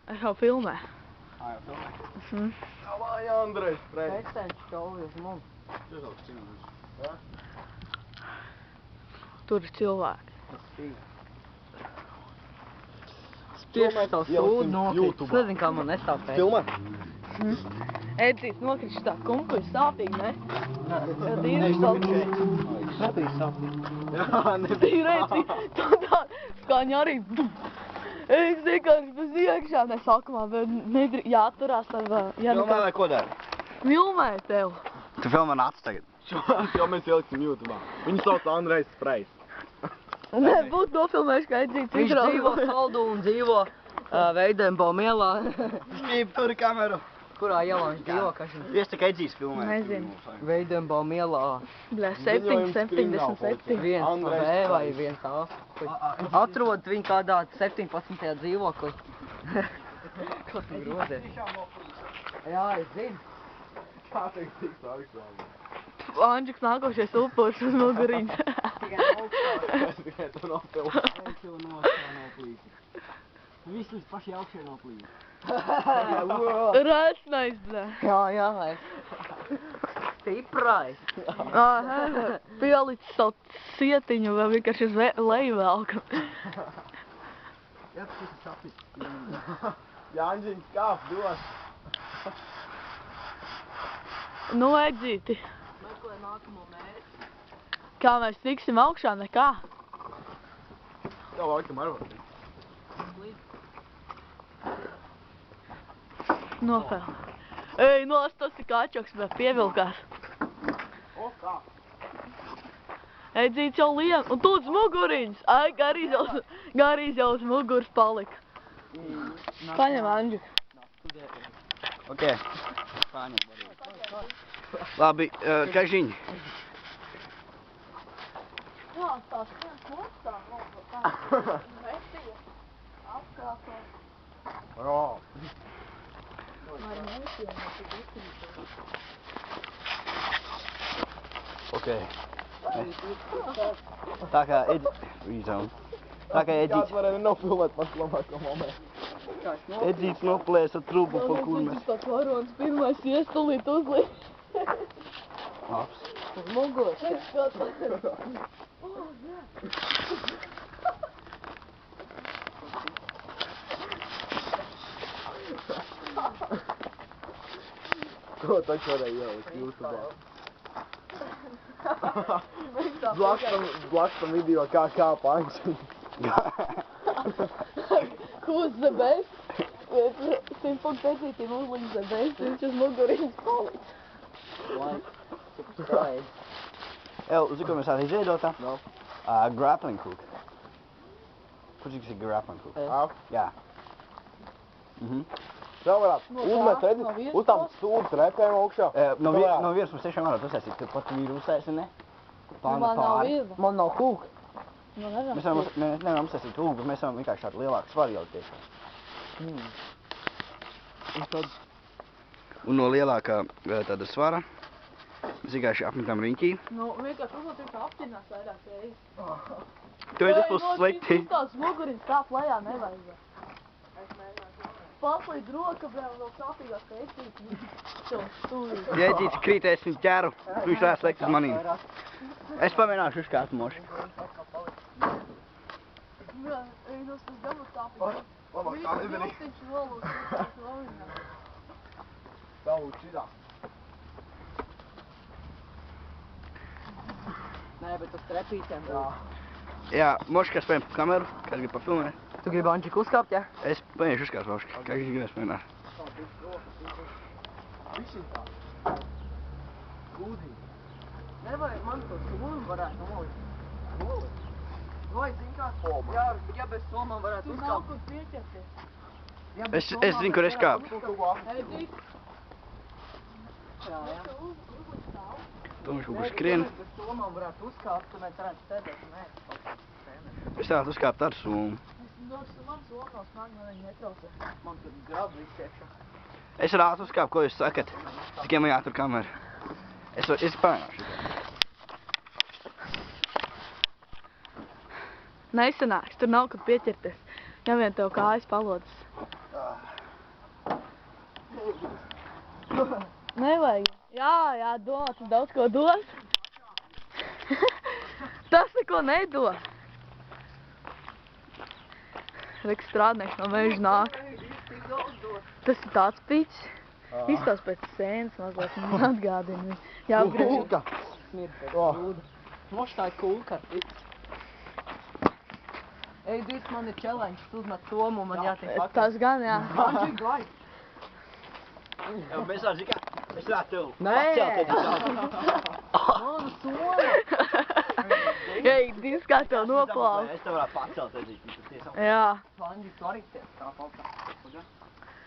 Es jau filmē. Jau filmē? Davai, Andrejs, preiz. Pēcteņš šauj uz mums. Tur ir cilvēki. Tieši savu sūdu nokrīt. Es nezinu, kā man nestāv pēc. Filmē? Edzīt nokrīt šitā kumpuļa sāpīgi, ne? Jā, tīri sāpīgi. Nebija sāpīgi. Jā, nebija. Tīri edzīt, tā skaņa arī. Es vienkārši bez iekšā nesākumā, bet jāturās ar... Filmē vai ko dari? Filmē tev. Tu filmē nāc tagad. Šo mēs ieliksim YouTube'ā. Viņu sauc Andrejs Preiz. Nē, būtu nofilmējuši, ka Edzīt Viņš dzīvo Saldu un dzīvo Veidembaum ielā. Šķīp, tur ir kameru. Kurā ielā viņš dzīvo, kas viņš? Vies tikai Edzīs filmē. Nezinu. Veidembaum ielā. Bļā, 777. Viens B vai viens A. Atrod viņu kādā 17. dzīvoklī. Ko tu grozēs? Jā, es zinu. Kā teikt, tik sākšām? Andžiks nākošais upurs uz muguriņas. Es tikai to nofilmu. Es jau noplīti. Viss līdz paši augšai noplīti. Rasnais, bļā. Jā, es. Stiprais. Pielicis savu sietiņu vai vienkārši uz leju velkam. Jā, tas ir sapnis. Jāņģiņš kāp, dos. Nu, Edzīti. Meklē nākamo mērķi. Kā mēs tiksim augšā, nekā? Jā, laikam arvot. Nofēl. Ej, tas ir kačoks, bet pievilkās. O, kā? Edzīts jau lien, un tu uz muguriņas. Ai, garīz jau uz muguras palika. Paņem, Andži. Ok. Paņem. Labi, Kažiņ. Jā, tās viens mostā, tā. Vestīja. Apskāpā. Jā. Vai nesiem, tik visība. Ok. Tā kā Edzīts Kāds varēja nofilmēt pats labāko momentu. Edzīts noplēsa trubu, pa kur mēs... Tā koronas pirmais iestulīt uzlīt. Labs. Uz muguras. To taču varēja ielikt YouTube'ā. Blakstam video kā kāpa Andžiņš. Who's the best? 100 punktu Edzītim uzliks the best, viņš uz muguriņas palīdz. Subscribe. Zinu, ko mēs arī izveidotā? No. Grappling hook. Kur cik ir grappling hook? Jā. Vēl varētu uzmet Edzi uz tām stūru trepēm augšā. No vienas mums tiešām varētu uztaisīt, kad pat vīru uztaisi, ne? Man nav viena. Man nav hūk. Mēs nevaram uztaisīt hūku, bet mēs varam vienkārši tādu lielāku svaru jau tiešām. Un no lielākā tāda svara mēs vienkārši apmetam riņķī. Nu, vienkārši uzlot ir kā aptinās vairāk reizes. Tev tas būs slikti. Uz tās muguriņas kāp lejā nevajag. Paslīd roka, brēl, vēl sāpīgāk, ka Edzīts šo stūrī. Ja Edzīts krītēs viņu ķeru, viņš varētu slēgt uz manīm. Es pamēģināšu uzkāpt moši. Jā, ej, tas dabas sāpīgi. Viņš viltiņš nolūk, tas loviņā. Vēl šitā. Nē, bet uz trepītēm. Jā, moši, kas spējam kameru, kas grib papilnēt. Tu gribi Andžiku uzkāpt, jā? Es paņēšu uzkāpt moši, kā viņš gribēs mēģināt. Višķiņ tā. Kūdiņ. Nevajag man to somu varētu nolikt. Nolikt. Vai, zin kā? Ja bez somām varētu Tu nav uzkāpt. kur pieķerties. Es zinu, kur es kāpu. Edzīts, Jā. uzliks tālu. Tomēr kaut kur skrien. Ja bez somām varētu uzkāpt, tad mēs varētu sēdēt un ēst. Es tādu uzkāpt ar somu. Man soma nav smagi, man viņi netraucē. Man tur grabi viss iekšā. Es varētu uzkāpt, ko jūs sakat. Tikai man jātur kamera. Es pamēģināšu. Nesanāks, tur nav kur pieķerties. Ja vien tev kājas palodas. Nevajag. Jā, domā, tu daudz ko dos. Tas neko nedos. Reks strādnieks no meža nāk. Tas ir tāds pīķis. Izstās pēc sēnes mazliet, man atgādina. Jā, Kulka. Smird pēc grūda. Moš tā ir kulka. Ej, dīs, man ir challenge, tu uzmet tomu un man jātiek pakaļ. Tas gan, jā. Andži, glai. Mēs varam zikā. Es varētu tev Nē. pacelt. Manu somu. Ej, diskā tev noplāv. Es tev varētu pacelt, Edzi. Jā. Andži, tu arī tiek tā palkā.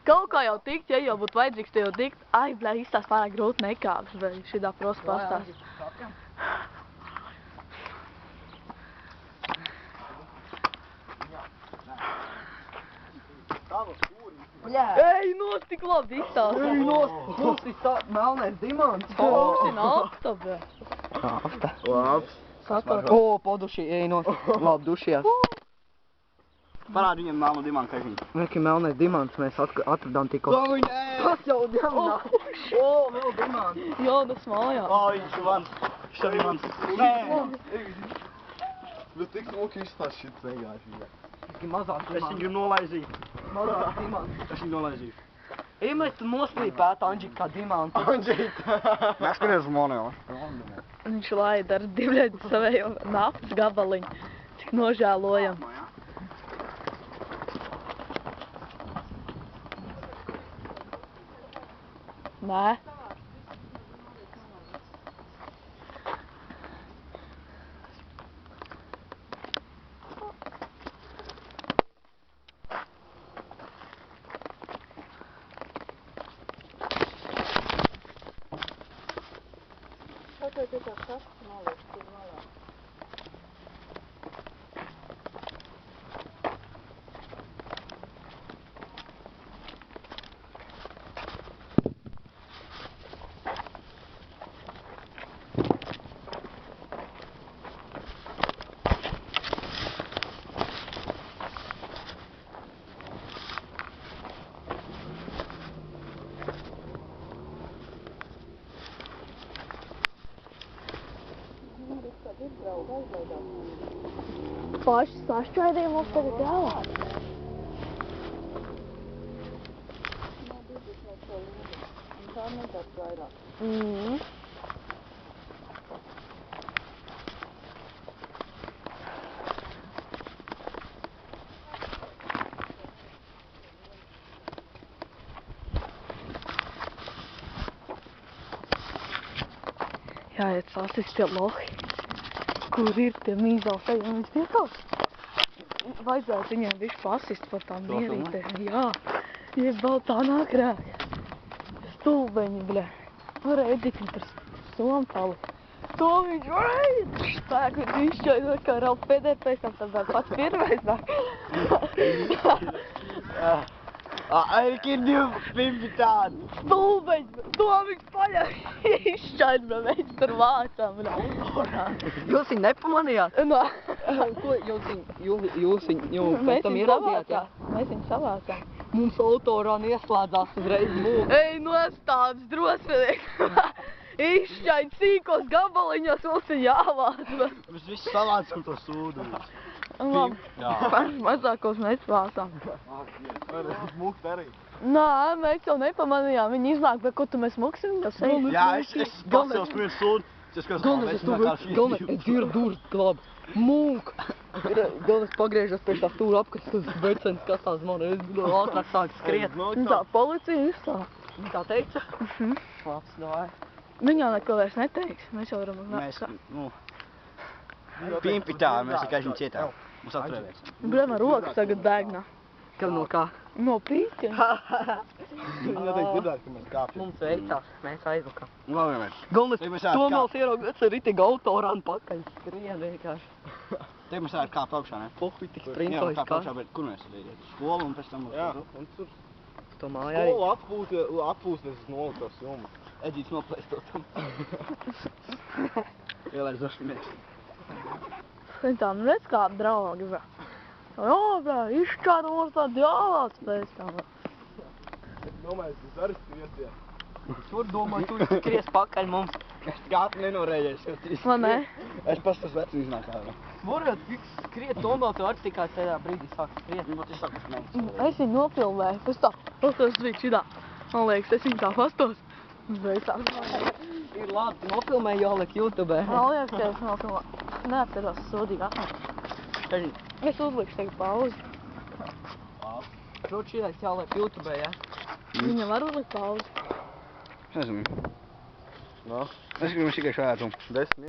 Kaut kā jau tikt, ja jau būtu vajadzīgs te jau tikt. Ai, blē, izstās pārāk grūti nekāps, bet šidā prosta pastās. Ej, nost tik labi izstās. Ej, mums ir tā melnais dimants. Mums ir nafta, blē. Nafta. Labs. Satot. O, poduši, ej, nost. Labi, dušījās. Parādi viņam melnu dimanu kažiņu. Veki melnais dimants mēs atradām tikko. Tas jau dimants. O, vēl dimants. Jonas mājā. Oi, šivans. Šivans. Nē. Bet tik smuki izstās šits vienkārši. Tikai mazāk Es dimants. viņu gribu nolaizīt. Mazāk dimants. Es viņu nolaizīt. Ej, mēs tu noslīpētu Andži kā dimantu. Andžīt. Mēs skaties monēlu. Viņš laida ar divļaļu savējo naftas gabaliņu. Cik nožēlojam. Nē. Paši sašķaidīja mums tagad jāvāc. Mhm. Jāiet sasist tie lohi. Kur ir tie mīzals ejam līdz piekals? Vajadzētu viņiem visu pasist par tām mierītēm. Jā, jeb vēl tā nāk rēk. Stulbeņi, bļē. Varēja dikni par sompali. To viņš varēja. Spēku viņš izšķoja, kā Ralf pēdē pēc tam tad pats pirmais nāk. Erki ir 2 tādi. Stulbeņi, to viņš paļauj izšķoja, bļē, mēs tur vācām, bļē. Jūs viņu nepamanījāt? Nā. Ko jūs viņu Mēs pēc tam viņu ieraudzījāt, jā? savācām. Mēs viņu savācām. Mums autorā ieslēdzās uzreiz mūku. Ej, nostāds drosminieks. Izšķaid sīkos gabaliņos, mums ir jāvāc. Mēs visi savācam to sūdu. Labi, paši mazākos mēs vācām. Smukt arī. Nā, mēs jau nepamanījām. Viņi iznāk, bet ko tu mēs muksim? Jā, es pacēlu vienu sūdu. Galvenais, es dzirdu dūrs glāb. Mūk! Galvenais pagriežas pēc tā stūra apkrist uz vecens, kas tās man ātrāk sāk skriet. Tā policija izstā. Viņa tā teica? Labs, davai. Viņa jau neko vairs neteiks. Mēs jau varam... Mēs, pimpi tā, mēs tikai viņu cietām. Mums atturēvēs. Blēmā rokas tagad bēgnā. Kam no kā? No pīķiem. Viņi noteikti dzirdēt, ka mēs kāpjam. Mums veicās, mēs aizvakam. Labi, vienmēr. Galvenais, Tomēls ieraugots ar rītīgi autorā un pakaļ skrien vienkārši. Te mēs varētu kāpt augšā, ne? Pohuj tik Jā, sprintojas kāpt kā. augšā, bet kur mēs līdzi? Skolu un pēc tam... Jā, un tur To māja arī. skolu atpūsties uz noliktās jomas. Edzīts noplēst to tam. Ielēs došu mēs. Tā, nu redz kā draugi, bē. Jā, bē, izšķāda mums tādi jāvāc pēc tam. Domāju, tas arī skrietie. Tur domāju, tu skries pakaļ mums. Es tik ātri nenorēģēju skatīt. Vai ne? Es pats tas vecs iznāk ārā. Varētu skriet tombā, tu arī tikai tajā brīdī sāk skriet. Nu, tas saka, ne. Es viņu nofilmēju, pēc tā, pastos bija šidā. Man liekas, es viņu tā pastos. Beigās. Ir labi, tu nofilmēji jāliek YouTube. Man liekas, ka es nofilmēju. Neatceros sodīgi atnāk. Es uzlikšu tagad pauzi. Protams, šī jāliek YouTube, ja? Viņa var uzlikt pauzi. Es nezinu. No, Es gribu tikai šādu. 10